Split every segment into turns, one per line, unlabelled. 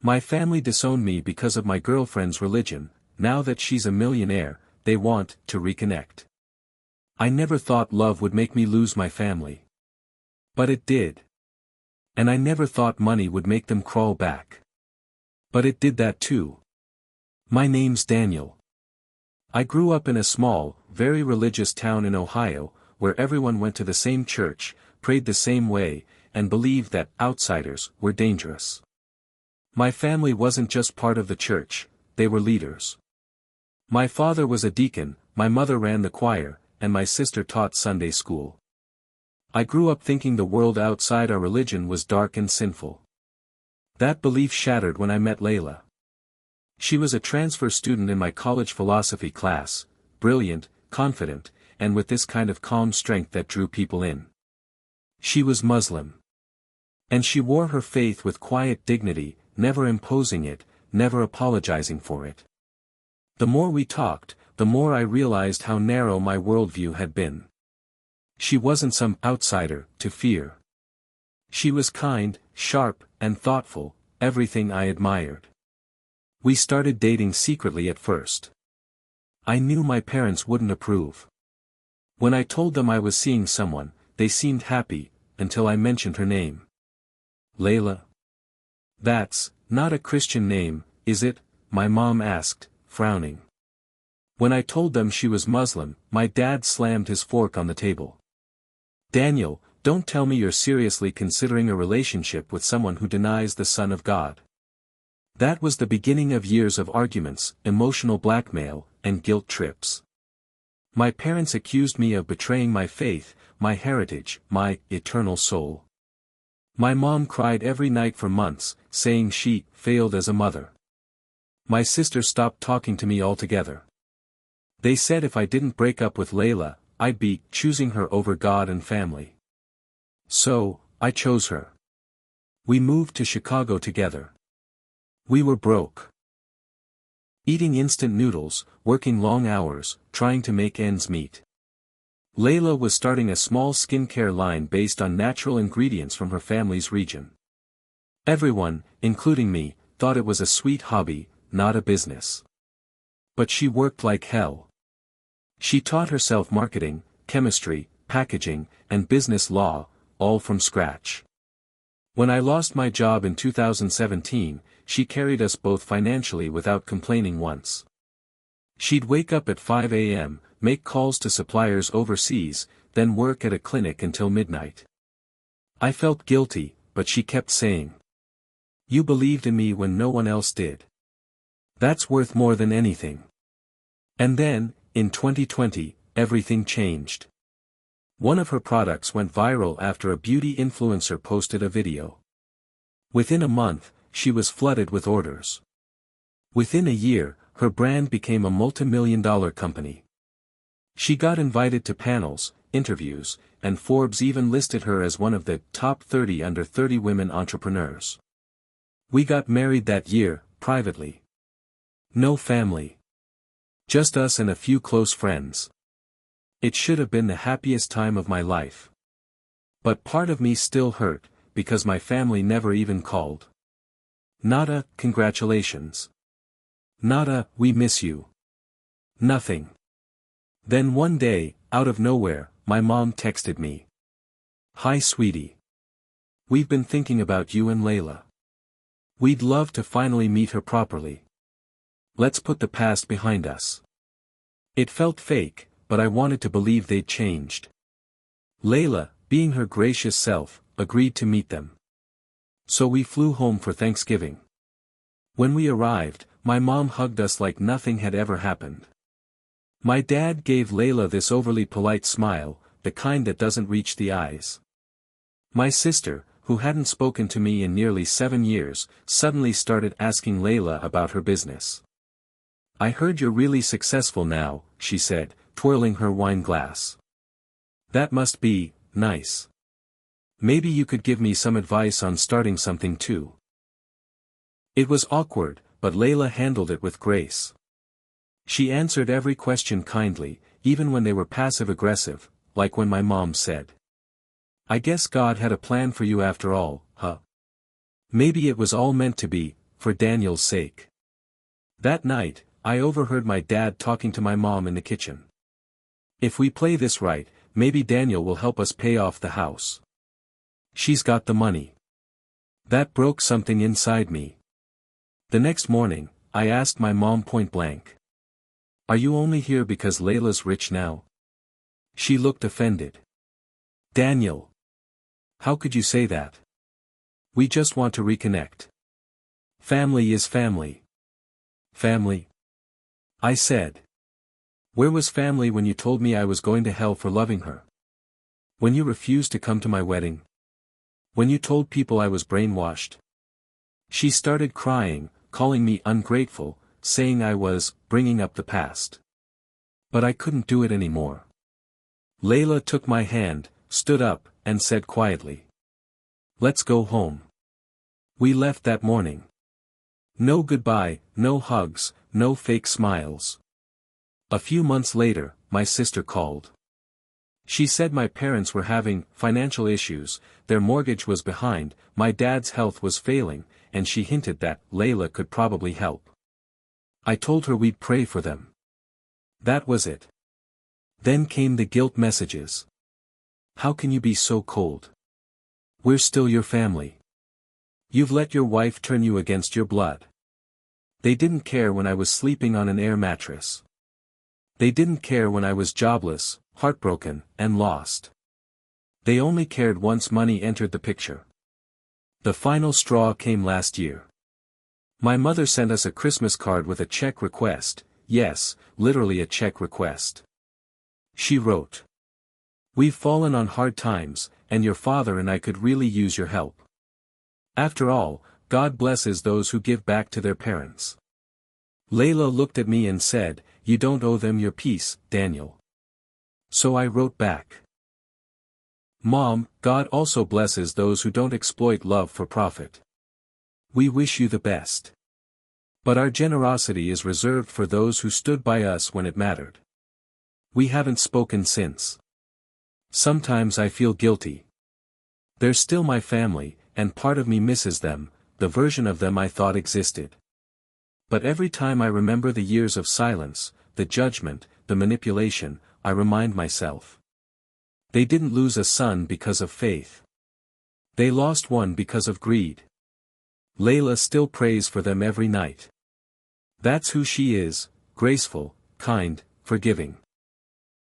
My family disowned me because of my girlfriend's religion. Now that she's a millionaire, they want to reconnect. I never thought love would make me lose my family. But it did. And I never thought money would make them crawl back. But it did that too. My name's Daniel. I grew up in a small, very religious town in Ohio, where everyone went to the same church, prayed the same way, and believed that outsiders were dangerous. My family wasn't just part of the church, they were leaders. My father was a deacon, my mother ran the choir, and my sister taught Sunday school. I grew up thinking the world outside our religion was dark and sinful. That belief shattered when I met Layla. She was a transfer student in my college philosophy class, brilliant, confident, and with this kind of calm strength that drew people in. She was Muslim. And she wore her faith with quiet dignity, never imposing it, never apologizing for it. The more we talked, the more I realized how narrow my worldview had been. She wasn't some outsider to fear. She was kind, sharp, and thoughtful, everything I admired. We started dating secretly at first. I knew my parents wouldn't approve. When I told them I was seeing someone, they seemed happy, until I mentioned her name. Layla. That's not a Christian name, is it? My mom asked, frowning. When I told them she was Muslim, my dad slammed his fork on the table. Daniel, don't tell me you're seriously considering a relationship with someone who denies the Son of God. That was the beginning of years of arguments, emotional blackmail, and guilt trips. My parents accused me of betraying my faith, my heritage, my eternal soul. My mom cried every night for months, saying she failed as a mother. My sister stopped talking to me altogether. They said if I didn't break up with Layla, I'd be choosing her over God and family. So, I chose her. We moved to Chicago together. We were broke. Eating instant noodles, working long hours, trying to make ends meet. Layla was starting a small skincare line based on natural ingredients from her family's region. Everyone, including me, thought it was a sweet hobby, not a business. But she worked like hell. She taught herself marketing, chemistry, packaging, and business law, all from scratch. When I lost my job in 2017, she carried us both financially without complaining once. She'd wake up at 5 a.m., make calls to suppliers overseas, then work at a clinic until midnight. I felt guilty, but she kept saying, "You believed in me when no one else did. That's worth more than anything." And then, in 2020, everything changed. One of her products went viral after a beauty influencer posted a video. Within a month, she was flooded with orders. Within a year, her brand became a multi-million-dollar company. She got invited to panels, interviews, and Forbes even listed her as one of the top 30 under 30 women entrepreneurs. We got married that year, privately. No family. Just us and a few close friends. It should have been the happiest time of my life. But part of me still hurt, because my family never even called. Not a, "Congratulations." Not a, "We miss you." Nothing. Then one day, out of nowhere, my mom texted me. "Hi sweetie. We've been thinking about you and Layla. We'd love to finally meet her properly. Let's put the past behind us." It felt fake, but I wanted to believe they'd changed. Layla, being her gracious self, agreed to meet them. So we flew home for Thanksgiving. When we arrived, my mom hugged us like nothing had ever happened. My dad gave Layla this overly polite smile, the kind that doesn't reach the eyes. My sister, who hadn't spoken to me in nearly 7 years, suddenly started asking Layla about her business. "I heard you're really successful now," she said, twirling her wine glass. "That must be nice. Maybe you could give me some advice on starting something too." It was awkward, but Layla handled it with grace. She answered every question kindly, even when they were passive-aggressive, like when my mom said, "I guess God had a plan for you after all, huh? Maybe it was all meant to be," for Daniel's sake. That night, I overheard my dad talking to my mom in the kitchen. If we play this right, maybe Daniel will help us pay off the house. She's got the money. That broke something inside me. The next morning, I asked my mom point blank. Are you only here because Layla's rich now? She looked offended. Daniel. How could you say that? We just want to reconnect. Family is family. Family? I said. Where was family when you told me I was going to hell for loving her? When you refused to come to my wedding? When you told people I was brainwashed? She started crying, calling me ungrateful, saying I was bringing up the past. But I couldn't do it anymore. Layla took my hand, stood up, and said quietly. Let's go home. We left that morning. No goodbye, no hugs, no fake smiles. A few months later, my sister called. She said my parents were having financial issues, their mortgage was behind, my dad's health was failing, and she hinted that Layla could probably help. I told her we'd pray for them. That was it. Then came the guilt messages. How can you be so cold? We're still your family. You've let your wife turn you against your blood. They didn't care when I was sleeping on an air mattress. They didn't care when I was jobless, heartbroken, and lost. They only cared once money entered the picture. The final straw came last year. My mother sent us a Christmas card with a check request, yes, literally a check request. She wrote. We've fallen on hard times, and your father and I could really use your help. After all, God blesses those who give back to their parents. Layla looked at me and said, you don't owe them your peace, Daniel. So I wrote back. Mom, God also blesses those who don't exploit love for profit. We wish you the best. But our generosity is reserved for those who stood by us when it mattered. We haven't spoken since. Sometimes I feel guilty. They're still my family, and part of me misses them, the version of them I thought existed. But every time I remember the years of silence, the judgment, the manipulation, I remind myself. They didn't lose a son because of faith. They lost one because of greed. Layla still prays for them every night. That's who she is, graceful, kind, forgiving.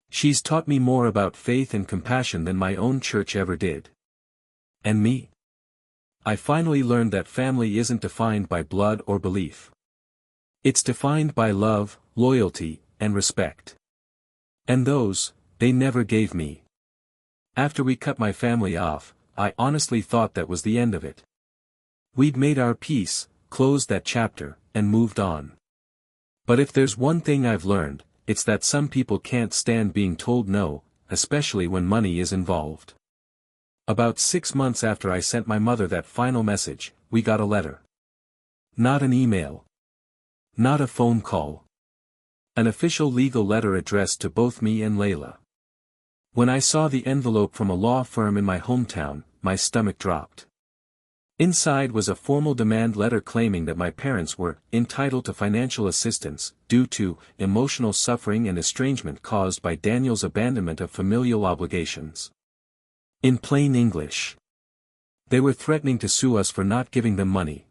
She's taught me more about faith and compassion than my own church ever did. And me? I finally learned that family isn't defined by blood or belief. It's defined by love, loyalty, and respect. And those, they never gave me. After we cut my family off, I honestly thought that was the end of it. We'd made our peace, closed that chapter, and moved on. But if there's one thing I've learned, it's that some people can't stand being told no, especially when money is involved. About 6 months after I sent my mother that final message, we got a letter. Not an email. Not a phone call. An official legal letter addressed to both me and Layla. When I saw the envelope from a law firm in my hometown, my stomach dropped. Inside was a formal demand letter claiming that my parents were entitled to financial assistance due to emotional suffering and estrangement caused by Daniel's abandonment of familial obligations. In plain English, they were threatening to sue us for not giving them money.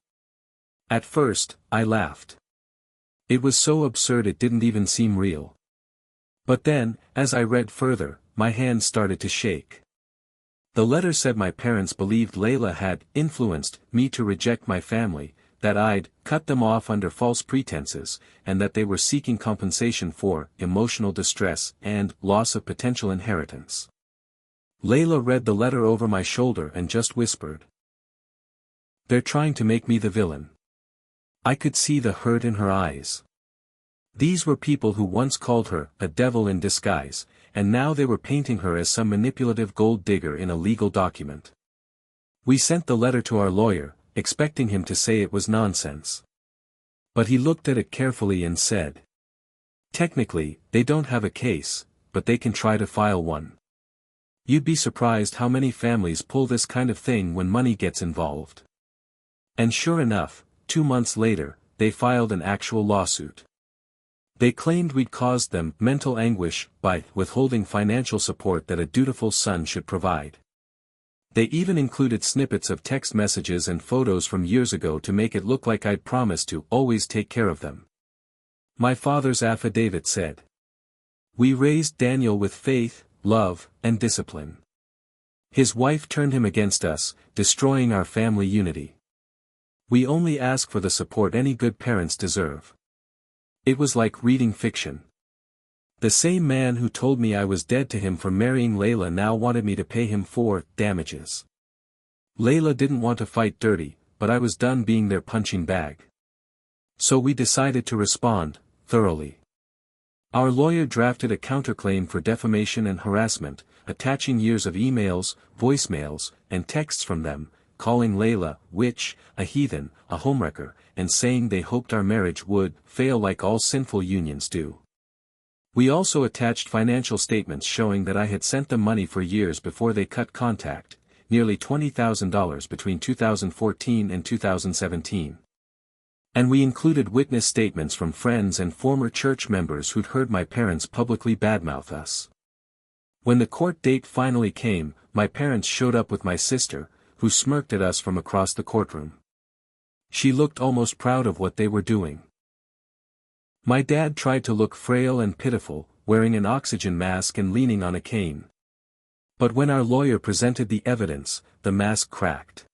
At first, I laughed. It was so absurd it didn't even seem real. But then, as I read further, my hands started to shake. The letter said my parents believed Layla had influenced me to reject my family, that I'd cut them off under false pretenses, and that they were seeking compensation for emotional distress and loss of potential inheritance. Layla read the letter over my shoulder and just whispered. They're trying to make me the villain. I could see the hurt in her eyes. These were people who once called her a devil in disguise, and now they were painting her as some manipulative gold digger in a legal document. We sent the letter to our lawyer, expecting him to say it was nonsense. But he looked at it carefully and said, technically, they don't have a case, but they can try to file one. You'd be surprised how many families pull this kind of thing when money gets involved. And sure enough, 2 months later, they filed an actual lawsuit. They claimed we'd caused them mental anguish by withholding financial support that a dutiful son should provide. They even included snippets of text messages and photos from years ago to make it look like I'd promised to always take care of them. My father's affidavit said, "We raised Daniel with faith, love, and discipline. His wife turned him against us, destroying our family unity. We only ask for the support any good parents deserve." It was like reading fiction. The same man who told me I was dead to him for marrying Layla now wanted me to pay him for damages. Layla didn't want to fight dirty, but I was done being their punching bag. So we decided to respond, thoroughly. Our lawyer drafted a counterclaim for defamation and harassment, attaching years of emails, voicemails, and texts from them, calling Layla witch, a heathen, a homewrecker, and saying they hoped our marriage would fail like all sinful unions do. We also attached financial statements showing that I had sent them money for years before they cut contact, nearly $20,000 between 2014 and 2017. And we included witness statements from friends and former church members who'd heard my parents publicly badmouth us. When the court date finally came, my parents showed up with my sister, who smirked at us from across the courtroom. She looked almost proud of what they were doing. My dad tried to look frail and pitiful, wearing an oxygen mask and leaning on a cane. But when our lawyer presented the evidence, the mask cracked.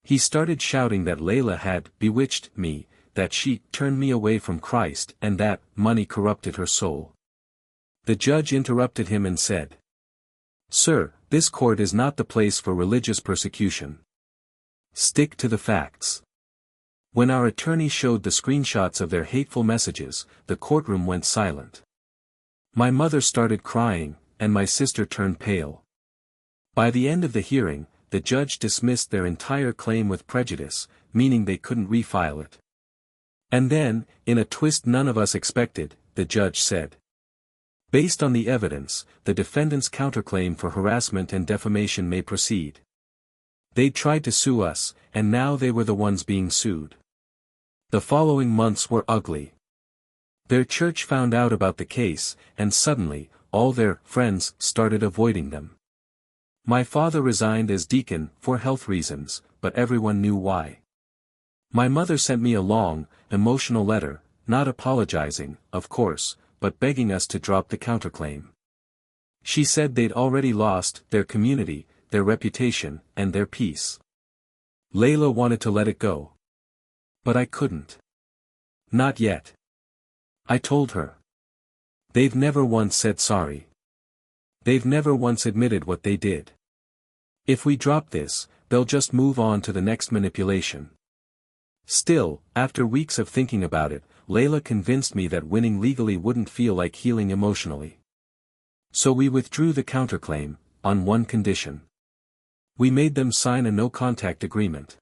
He started shouting that Layla had bewitched me, that she turned me away from Christ, and that money corrupted her soul. The judge interrupted him and said, "Sir, this court is not the place for religious persecution. Stick to the facts." When our attorney showed the screenshots of their hateful messages, the courtroom went silent. My mother started crying, and my sister turned pale. By the end of the hearing, the judge dismissed their entire claim with prejudice, meaning they couldn't refile it. And then, in a twist none of us expected, the judge said, "Based on the evidence, the defendant's counterclaim for harassment and defamation may proceed. They tried to sue us, and now they were the ones being sued." The following months were ugly. Their church found out about the case, and suddenly, all their friends started avoiding them. My father resigned as deacon for health reasons, but everyone knew why. My mother sent me a long, emotional letter, not apologizing, of course, but begging us to drop the counterclaim. She said they'd already lost their community, their reputation, and their peace. Layla wanted to let it go. But I couldn't. Not yet. I told her. They've never once said sorry. They've never once admitted what they did. If we drop this, they'll just move on to the next manipulation. Still, after weeks of thinking about it, Layla convinced me that winning legally wouldn't feel like healing emotionally. So we withdrew the counterclaim, on one condition. We made them sign a no-contact agreement.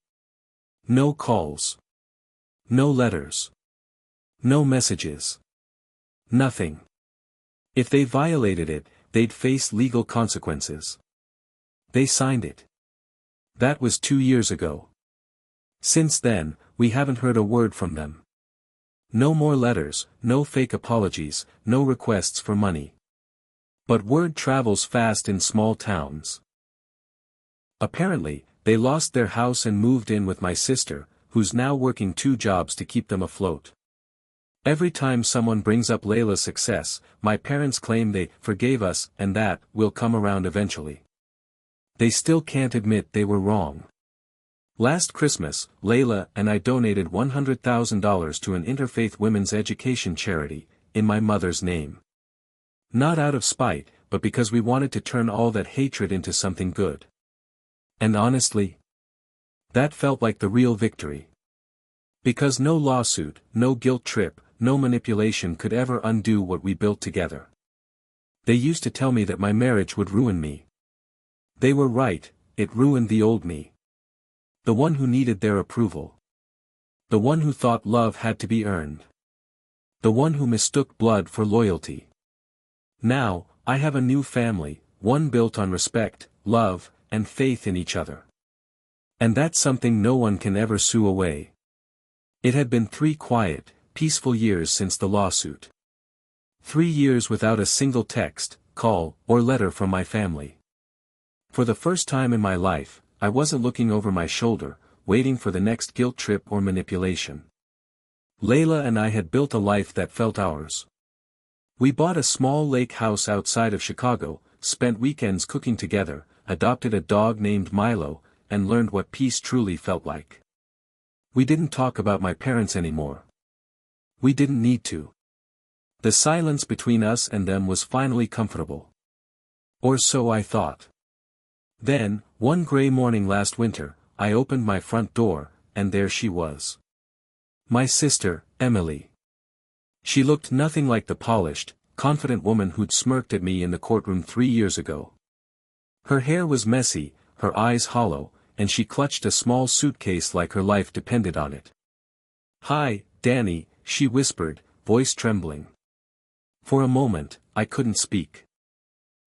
No calls. No letters. No messages. Nothing. If they violated it, they'd face legal consequences. They signed it. That was 2 years ago. Since then, we haven't heard a word from them. No more letters, no fake apologies, no requests for money. But word travels fast in small towns. Apparently, they lost their house and moved in with my sister, who's now working 2 jobs to keep them afloat. Every time someone brings up Layla's success, my parents claim they forgave us and that will come around eventually. They still can't admit they were wrong. Last Christmas, Layla and I donated $100,000 to an interfaith women's education charity, in my mother's name. Not out of spite, but because we wanted to turn all that hatred into something good. And honestly, that felt like the real victory. Because no lawsuit, no guilt trip, no manipulation could ever undo what we built together. They used to tell me that my marriage would ruin me. They were right, it ruined the old me. The one who needed their approval. The one who thought love had to be earned. The one who mistook blood for loyalty. Now, I have a new family, one built on respect, love, and faith in each other. And that's something no one can ever sue away. It had been 3 quiet, peaceful years since the lawsuit. 3 years without a single text, call, or letter from my family. For the first time in my life, I wasn't looking over my shoulder, waiting for the next guilt trip or manipulation. Layla and I had built a life that felt ours. We bought a small lake house outside of Chicago, spent weekends cooking together, adopted a dog named Milo, and learned what peace truly felt like. We didn't talk about my parents anymore. We didn't need to. The silence between us and them was finally comfortable. Or so I thought. Then, one gray morning last winter, I opened my front door, and there she was. My sister, Emily. She looked nothing like the polished, confident woman who'd smirked at me in the courtroom 3 years ago. Her hair was messy, her eyes hollow, and she clutched a small suitcase like her life depended on it. "Hi, Danny," she whispered, voice trembling. For a moment, I couldn't speak.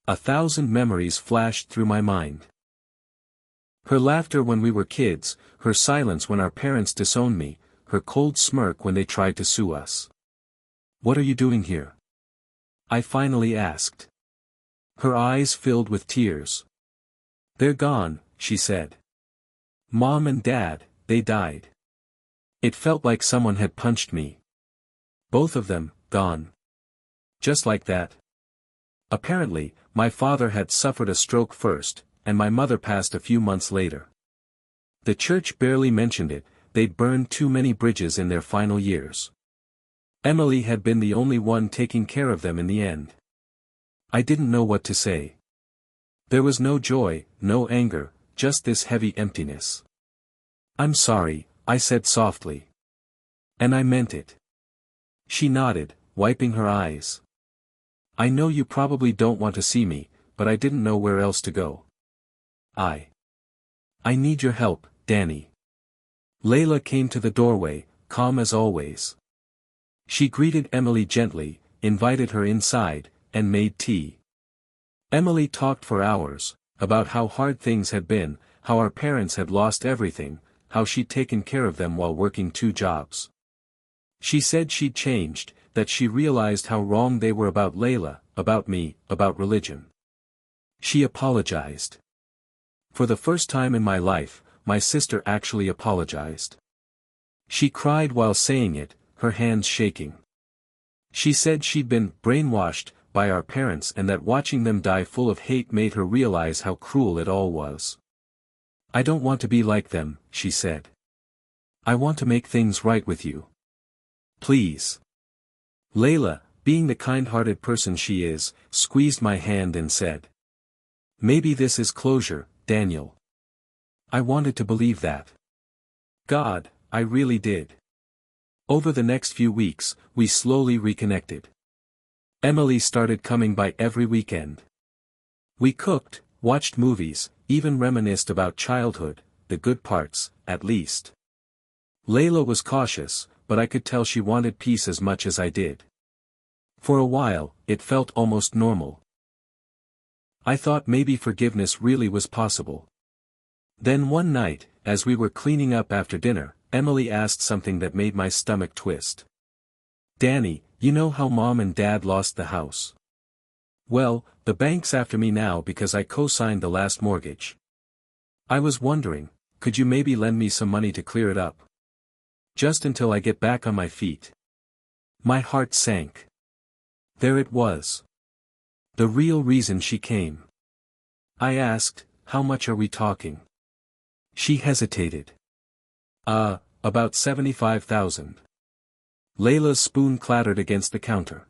1,000 memories flashed through my mind. Her laughter when we were kids, her silence when our parents disowned me, her cold smirk when they tried to sue us. "What are you doing here?" I finally asked. Her eyes filled with tears. "They're gone," she said. "Mom and Dad, they died." It felt like someone had punched me. Both of them, gone. Just like that. Apparently, my father had suffered a stroke first, and my mother passed a few months later. The church barely mentioned it, they'd burned too many bridges in their final years. Emily had been the only one taking care of them in the end. I didn't know what to say. There was no joy, no anger, just this heavy emptiness. "I'm sorry," I said softly. "And I meant it." She nodded, wiping her eyes. "I know you probably don't want to see me, but I didn't know where else to go. I need your help, Danny." Layla came to the doorway, calm as always. She greeted Emily gently, invited her inside, and made tea. Emily talked for hours, about how hard things had been, how our parents had lost everything, how she'd taken care of them while working 2 jobs. She said she'd changed, that she realized how wrong they were about Layla, about me, about religion. She apologized. For the first time in my life, my sister actually apologized. She cried while saying it, her hands shaking. She said she'd been brainwashed by our parents and that watching them die full of hate made her realize how cruel it all was. "I don't want to be like them," she said. "I want to make things right with you. Please." Layla, being the kind-hearted person she is, squeezed my hand and said, "Maybe this is closure, Daniel." I wanted to believe that. God, I really did. Over the next few weeks, we slowly reconnected. Emily started coming by every weekend. We cooked, watched movies, even reminisced about childhood, the good parts, at least. Layla was cautious, but I could tell she wanted peace as much as I did. For a while, it felt almost normal. I thought maybe forgiveness really was possible. Then one night, as we were cleaning up after dinner, Emily asked something that made my stomach twist. "Danny, you know how Mom and Dad lost the house? Well, the bank's after me now because I co-signed the last mortgage. I was wondering, could you maybe lend me some money to clear it up? Just until I get back on my feet." My heart sank. There it was. The real reason she came. I asked, "How much are we talking?" She hesitated. About 75,000. Layla's spoon clattered against the counter.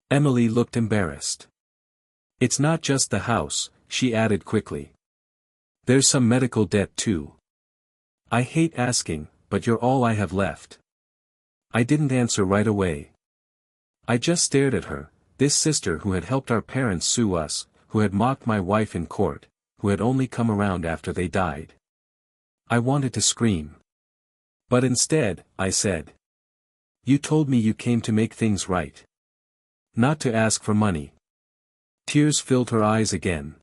Emily looked embarrassed. "It's not just the house," she added quickly. "There's some medical debt too. I hate asking, but you're all I have left." I didn't answer right away. I just stared at her, this sister who had helped our parents sue us, who had mocked my wife in court, who had only come around after they died. I wanted to scream. But instead, I said, "You told me you came to make things right. Not to ask for money." Tears filled her eyes again.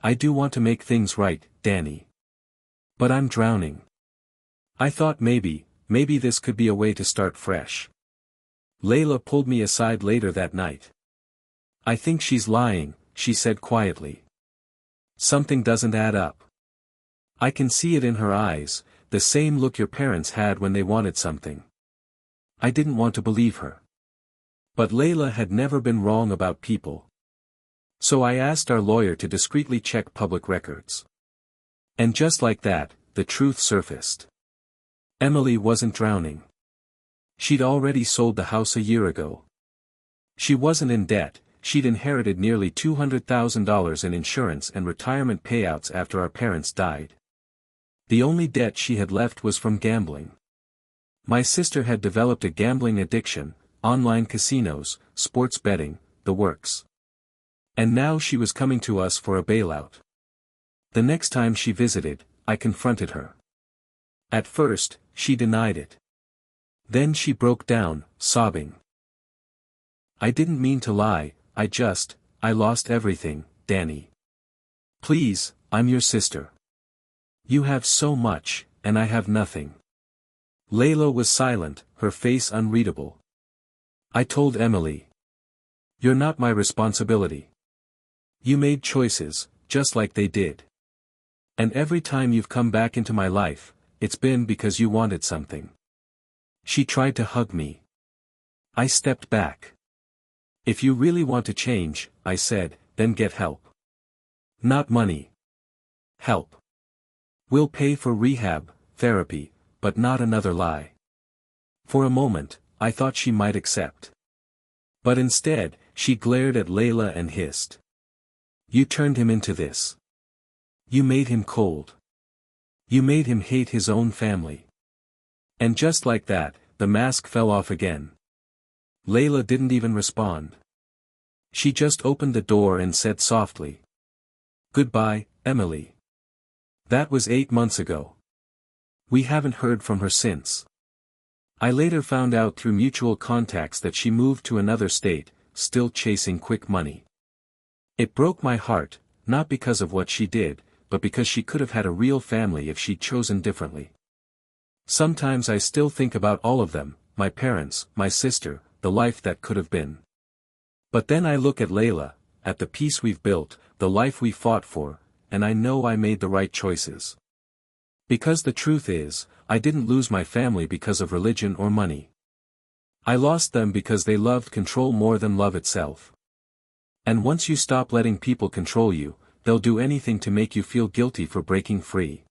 "I do want to make things right, Danny. But I'm drowning. I thought maybe, maybe this could be a way to start fresh. Layla pulled me aside later that night. I think she's lying, she said quietly. Something doesn't add up. I can see it in her eyes, the same look your parents had when they wanted something. I didn't want to believe her. But Layla had never been wrong about people. So I asked our lawyer to discreetly check public records. And just like that, the truth surfaced. Emily wasn't drowning. She'd already sold the house a year ago. She wasn't in debt, she'd inherited nearly $200,000 in insurance and retirement payouts after our parents died. The only debt she had left was from gambling. My sister had developed a gambling addiction, online casinos, sports betting, the works. And now she was coming to us for a bailout. The next time she visited, I confronted her. At first, she denied it. Then she broke down, sobbing. I didn't mean to lie, I lost everything, Danny. Please, I'm your sister. You have so much, and I have nothing. Layla was silent, her face unreadable. I told Emily. You're not my responsibility. You made choices, just like they did. And every time you've come back into my life, it's been because you wanted something. She tried to hug me. I stepped back. If you really want to change, I said, then get help. Not money. Help. We'll pay for rehab, therapy, but not another lie. For a moment, I thought she might accept. But instead, she glared at Layla and hissed. You turned him into this. You made him cold. You made him hate his own family. And just like that, the mask fell off again. Layla didn't even respond. She just opened the door and said softly. Goodbye, Emily. That was 8 months ago. We haven't heard from her since. I later found out through mutual contacts that she moved to another state, still chasing quick money. It broke my heart, not because of what she did, but because she could have had a real family if she'd chosen differently. Sometimes I still think about all of them, my parents, my sister, the life that could have been. But then I look at Layla, at the peace we've built, the life we fought for, and I know I made the right choices. Because the truth is, I didn't lose my family because of religion or money. I lost them because they loved control more than love itself. And once you stop letting people control you, they'll do anything to make you feel guilty for breaking free.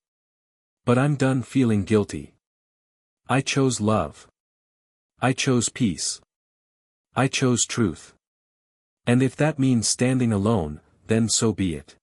But I'm done feeling guilty. I chose love. I chose peace. I chose truth. And if that means standing alone, then so be it.